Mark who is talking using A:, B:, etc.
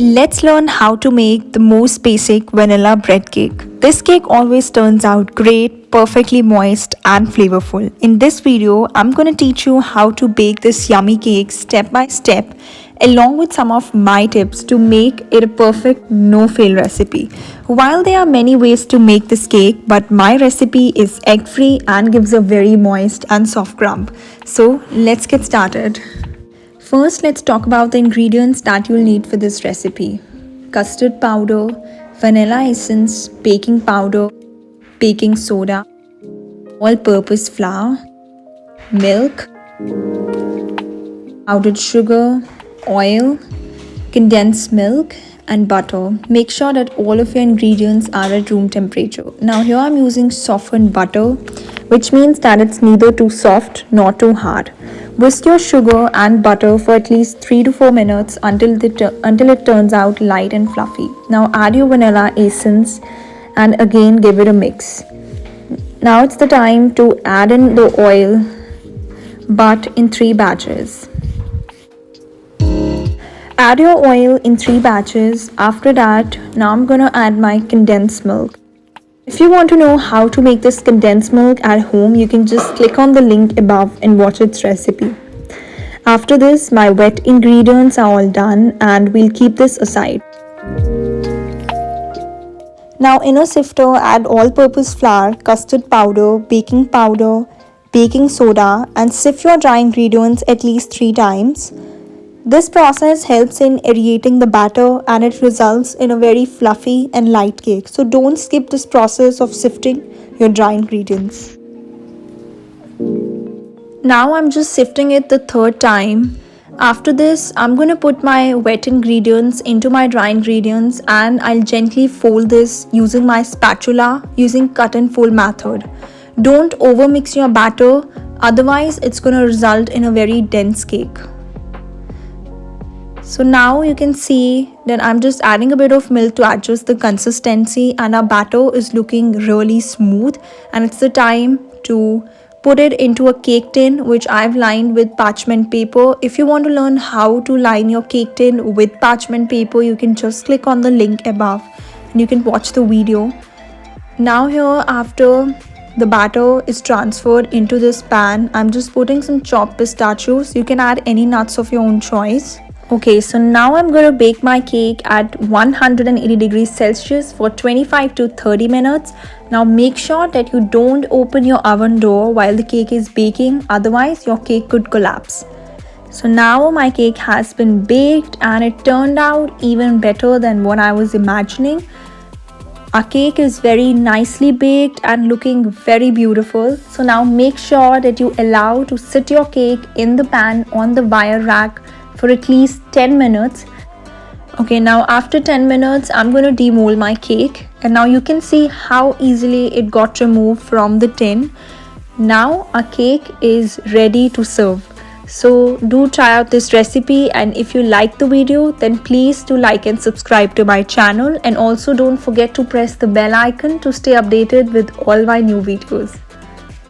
A: Let's learn how to make the most basic vanilla bread cake. This cake always turns out great, perfectly moist and flavorful. In this video, I'm going to teach you how to bake this yummy cake step by step along with some of my tips to make it a perfect no-fail recipe. While there are many ways to make this cake, but my recipe is egg-free and gives a very moist and soft crumb. So let's get started. First, let's talk about the ingredients that you'll need for this recipe. Custard powder, vanilla essence, baking powder, baking soda, all-purpose flour, milk, powdered sugar, oil, condensed milk and butter. Make sure that all of your ingredients are at room temperature. Now here I'm using softened butter, which means that it's neither too soft nor too hard. Whisk your sugar and butter for at least 3 to 4 minutes until it turns out light and fluffy. Now add your vanilla essence and again give it a mix. Now it's the time to add in the oil, but in 3 batches. Add your oil in 3 batches. After that, now I'm gonna add my condensed milk. If you want to know how to make this condensed milk at home, you can just click on the link above and watch its recipe. After this, my wet ingredients are all done and we'll keep this aside. Now in a sifter, add all-purpose flour, custard powder, baking soda and sift your dry ingredients at least 3 times. This process helps in aerating the batter and it results in a very fluffy and light cake. So don't skip this process of sifting your dry ingredients. Now I'm just sifting it the 3rd time. After this, I'm going to put my wet ingredients into my dry ingredients and I'll gently fold this using my spatula using cut and fold method. Don't overmix your batter, otherwise it's going to result in a very dense cake. So now you can see that I'm just adding a bit of milk to adjust the consistency and our batter is looking really smooth, and it's the time to put it into a cake tin which I've lined with parchment paper. If you want to learn how to line your cake tin with parchment paper, you can just click on the link above and you can watch the video. Now here, after the batter is transferred into this pan, I'm just putting some chopped pistachios. You can add any nuts of your own choice. Okay, so now I'm going to bake my cake at 180 degrees Celsius for 25 to 30 minutes. Now make sure that you don't open your oven door while the cake is baking, otherwise your cake could collapse. So now my cake has been baked and it turned out even better than what I was imagining. Our cake is very nicely baked and looking very beautiful. So now make sure that you allow to sit your cake in the pan on the wire rack for at least 10 minutes. Okay, now after 10 minutes, I'm going to demold my cake. And now you can see how easily it got removed from the tin. Now our cake is ready to serve. So do try out this recipe, and if you like the video, then please do like and subscribe to my channel. And also don't forget to press the bell icon to stay updated with all my new videos.